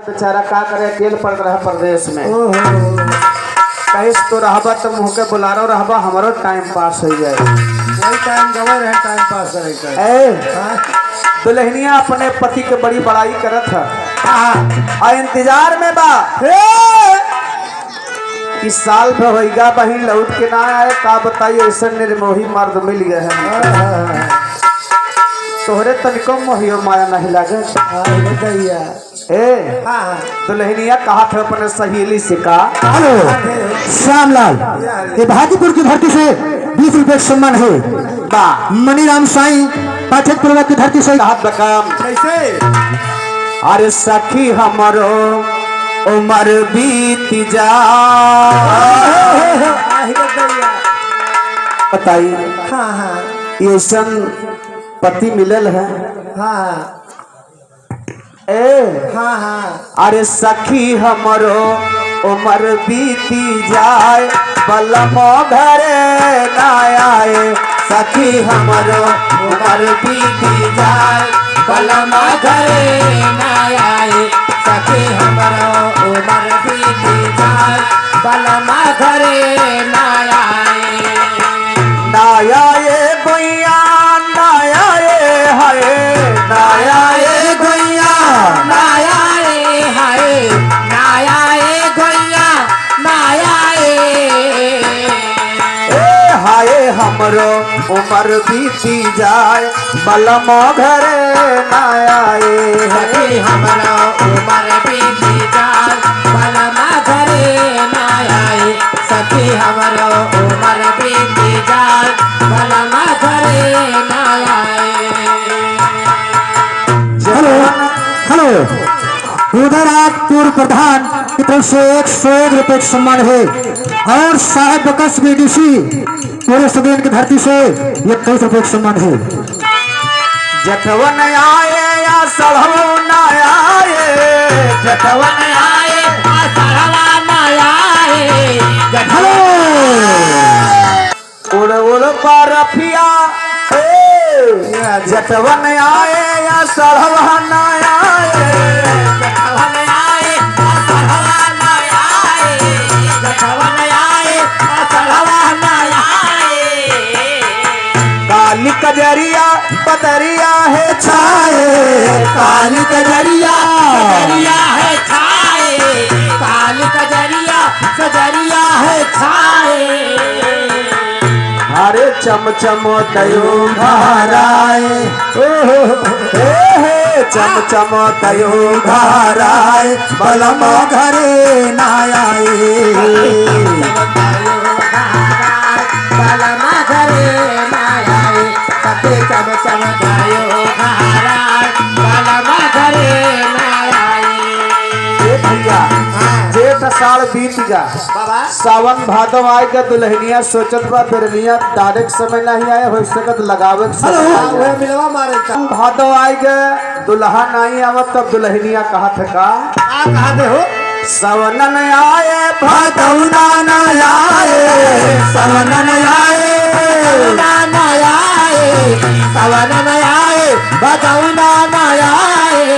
बेचारा का करे, अकेले पड़ रहा प्रदेश में। कहीं तो रहबा तो मुँह के बुलारो रहबा, हमारो टाइम पास हो जाए। वही टाइम गवा रहे, टाइम पास करे। दुल्हनिया अपने पति के बड़ी बड़ाई करत है आ इंतजार में बा कि साल भर होगा बहिन लौट के ना आए। का बताइए ऐसा निर्मोही मर्द मिल गए हैं, तोहरे तनिको मोहियो माया नहीं लगे। दुल्हनिया कहा था अपने सहेली से का, हेलो श्यामलाल, ये भाजीपुर की धरती से 20 रुपए सम्मान है। मनीराम साईं पाठक पूर्वक की धरती से हाथ बकाम कैसे। अरे सखी हमारो उम्र बीत जा, बताई ये सन पति मिलल है। अरे सखी हमारो उम्र बीती जाए, बलमो घरे ना आए। सखी हमारो उम्र बीती जाए, बलमो घरे ना आए। सखी हमारो उम्र बीती जाए, बलमो घरे ना आए। ना आए गोइया, ना आए हाय, ना आए गोइया, ना आए हाय, ना आए गोइया, ना आए हाय। हमरो उम्र बीती जाए, बलमो घरे ना आए। सखी हमरो उम्र बीती जाए, बलमो घरे ना आए। सखी हमरो उम्र बीती जाए, बलमो घरे ना आए। हेलो हेलो, उधर आज पूर्व प्रधान की तरफ से 101 रुपए सम्मान है और साहेब बकस बीडीसी पूरे सदन की धरती से 21 रुपए सम्मान है। जठवन आए या सड़ो न आए, जठवन आए या सड़वा न आए। हेलो उड़ उड़ बरफिया, जठवन आए या सड़वा न आए। जठवन आए या सड़वा न आए, जठवन आए या सड़वा न आए। काली कजरिया बदरिया है छाए, काली कजरिया बदरिया है छाए। काली कजरिया सजरिया है छाए। हरे चमचम तयो घराए, चमचम तयो घराए, बलमो घरे ना आए। बलमो घरे ना आए। सखी चमचम तयो घराए, बलमो घरे ना आए। भैया जेठ साल बीत जा, सावन भादव आएगा, दुल्हनिया सोचत बा बिरनिया डायरेक्ट समय नहीं आए हो सकत लगावे मिलवा मारे भादव आएगा, दुल्हा नहीं आवत तब दुल्हनिया कहा था का कहा दे हो। सवन न आए भादव न आए, सवन न आए न आए, सवन न आए भादव न आए।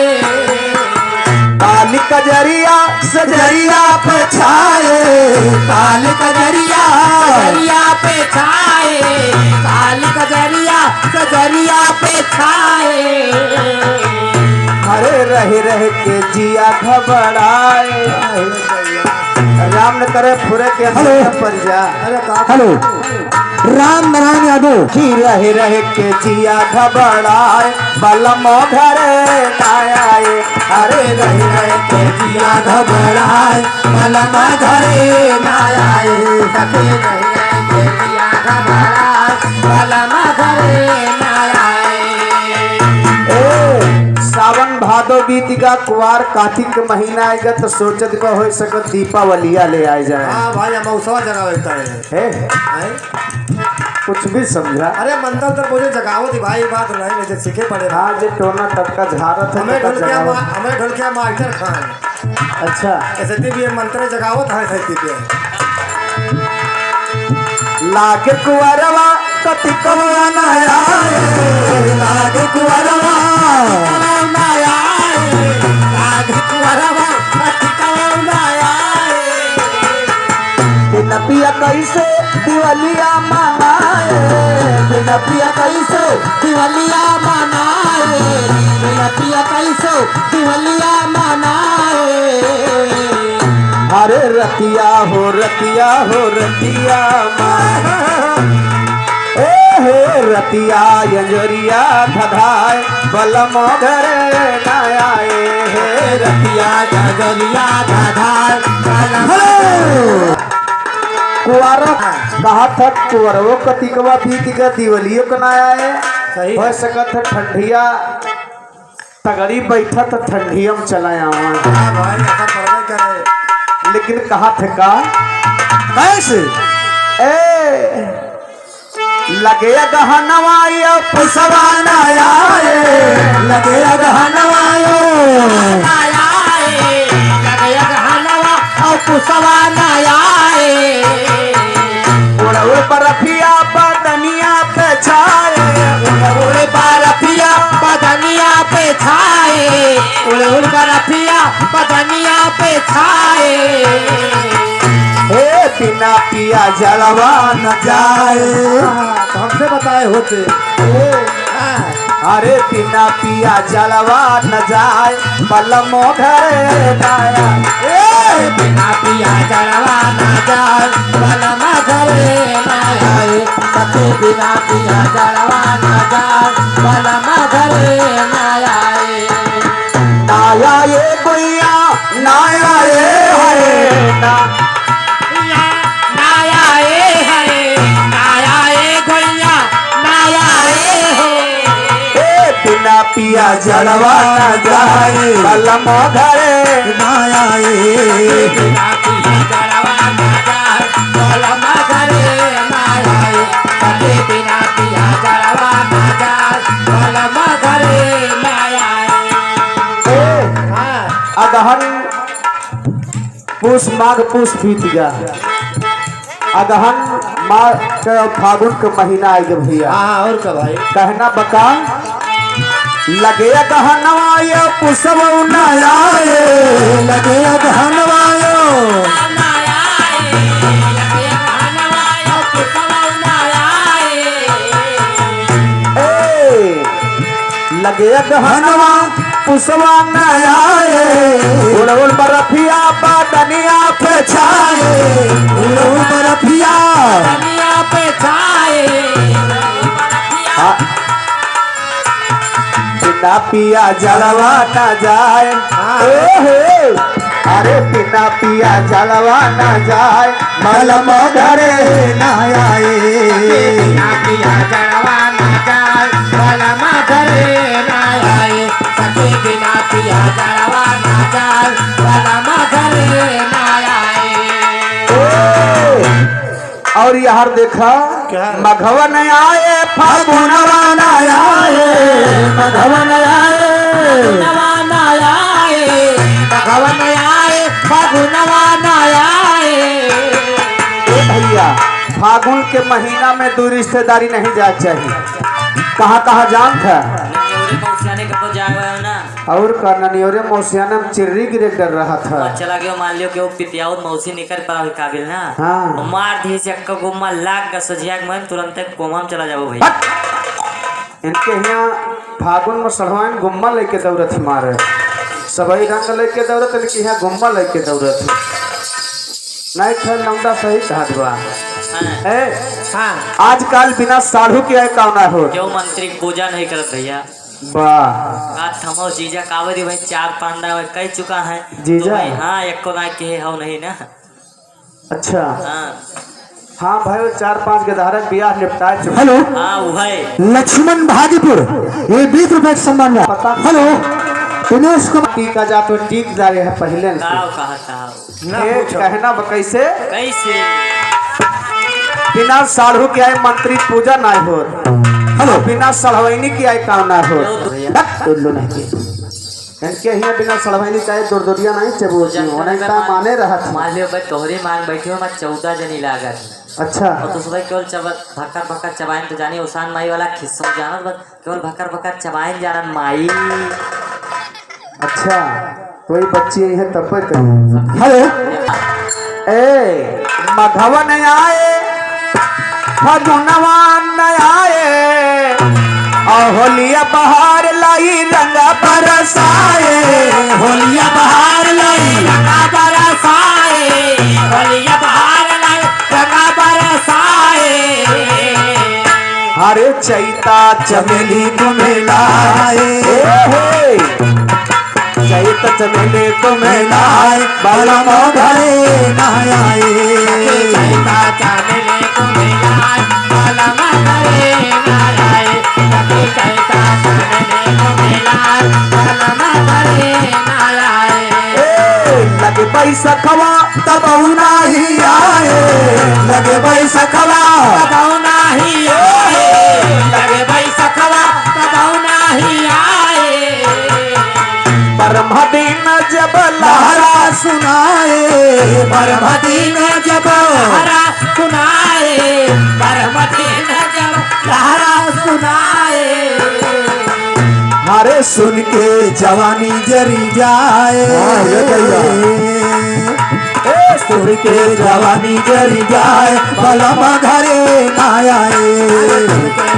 काली कजरिया सजरिया पे छाए, काली कजरिया सजरिया पे छाए। काली कजरिया सजरिया पे छाए। हरे रह रह के जिया घबराए, राम न करे फुरे के पर जा। हेलो राम नारायण यादव, रह रह के जिया घबराए, बलमो घरे ना आए। अरे रह रह के जिया घबराए, बलमो घरे ना आए। सखी रह रह के जिया घबराए, बलमो घरे ना आए। सावन भादो बीतेगा, कुवार कार्तिक के महीना आएगा तो सोचत को हो सकत दीपावलिया ले आए जाए। हाँ भाई मौसवा जगह रहता है। कुछ भी समझा। अरे मंदिर तो मुझे जगावत भाई बात नहीं मुझे सीखे पड़े। हाँ जे टोना टपका झारत है, हमें ढोलकिया मास्टर खान। अच्छा ऐसे भी मंत्र जगावत है थी पे लागे कुवरवा कति कमवा ना आए, लागे कुवरवा ना आए, लागे कुवरवा कैसे दिवालिया मनाए, बिना पिया कैसे दिवालिया मनाए, बिना पिया कैसे दिवालिया मनाए। अरे रतिया हो रतिया हो रतिया ए हे रतिया यंजोरिया धधाए बलम घरे न आए, हे रतिया यंजोरिया धधाए कुआरो कहा था कुआरो कतिकवा बीत का दिवलियो का ना आए। सही हो सकत है ठंडिया तगड़ी बैठा तो ठंडिया में चला आवा, हाँ भाई ऐसा पड़बे करे। लेकिन कहा थे का कैसे ए लगे गहनवायो पुसवाना आए, लगे गहनवायो आए, लगे गहनवा और पुसवाना आए। उड़े बर्फिया बदनिया पे छाए, उड़े बर्फिया बदनिया पे छाए, उड़े बर्फिया बदनिया पे छाए। हे बिना पिया जलवा न जाए, तो हमसे बताए होते। अरे बिना पिया जलवा न जाए बलमो घरे नाया, बिना पिया जलवा न जाए बलमो घरे नाया, सखी बिना पिया जलवा न जाए बलमो घरे नाया। नाया ये गुइया नाया ये हरे ना बिना पिया जलवा न जाए बलम घरे नाया, बिना पिया जलवा न जाए बलम घरे नाया, कभी बिना पिया जलवा न जाए बलम घरे नाया। अगहन पुष माघ पुष बीत गया, अगहन माघ फागुन का महीना आएगा भैया। हाँ और का भाई कहना बका लगे गहनवायो पुसवो न आए, लगे गहनवायो लगे गहनवा पुसवा न आए, उड़ बर्फिया बदनिया पे छाए, उड़ बर्फिया बदनिया पे छाए। बिना पिया जलवा न जाए, अरे बिना पिया जलवा न जाए बलम घरे न आए, बिना पिया जलवा न जाए बलम घरे न आए, सखी बिना पिया जलवा न जाए बलम घरे न आए। और यार देखा मघवन आए फागुनवा न आए, मघवन आए फागुनवा आए फागुनवा न आए। भैया फागुन के महीना में दूर रिश्तेदारी नहीं जाना चाहिए। कहाँ कहाँ जान था और कर्ननियोरे मौसियाना में चिर्री गिरे कर रहा था। चला गया मान लियो कि वो पितियाउत मौसी निकल पड़ा काबिल ना। हाँ। मार दी चक्का गुम्मा लाग का सजिया मन तुरंत कोमा में चला जाओ भाई। इनके यहाँ फागुन में सड़वाइन गुम्मा लेके दौड़त मारे, सबई रंग लेके दौड़त, इनके यहाँ गुम्मा लेके दौड़त नहीं था। लौंडा सही कहा हाँ। आजकल बिना साढ़ू के आए कौना हो, क्यों मंत्री पूजा नहीं करत भैया। वाह थमो जीजा कावरी भाई 4-5 कह चुका है जीजा। तो भाई हाँ एक को ना के हो नहीं ना। अच्छा हाँ हाँ भाई 4-5 के धारक बियाह निपटाए चुके। हेलो हाँ वो है लक्ष्मण भाजीपुर, ये 20 रुपए सम्मान में। पता हेलो दिनेश को टीका जा तो टीक जा रहे हैं पहले कहा कहना कैसे कैसे बिना साढ़ू के आए मंत्री पूजा ना हो, हेलो बिना सड़वैनी की आए काम ना हो। इनके यहाँ बिना सड़वैनी का दूरदुरिया नहीं चबूती माने रहा था। मान लियो भाई तोहरे मान बैठे हो मैं 14 जनी लागत। अच्छा और तो सुबह केवल भक्कर भक्कर चबाइन तो जानी उसान माई वाला खिस्सा जाना, बस केवल भक्कर भक्कर चबाइन जाना माई। अच्छा कोई बच्ची है तब पर हेलो ए मघवन आए फगुनवान आए और होलिया बहार लाई रंगा बरसाए होलिया बहार लाई रंगा बरसाए होलिया बहार लाई रंगा बरसाए हरे चैता चमेली तुम्हें लाए चैत चमेली तुम्हें लाए बलम घरे न आए चैता चमेली तुम्हें लाए बलम घरे न आए चैता चमेली तुम्हें लाए बलम घरे न आए लगे पैसा खवा तब नहीं आए लगे पैसा खवा तब नहीं आए लगे पैसा खवा तब नहीं आए परमदीन जब लहरा सुनाए परमदीन जब लहरा सुनाए परमदीन जब लहरा सुनाए हरे सुन के जवानी जरी जाए सुन के जवानी जरी जाए बलम घरे ना आए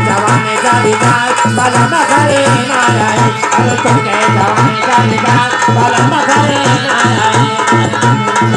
जवानी जरी जाए बलम घरे ना आए सुन के जवानी जरी जाए बलम घरे ना आए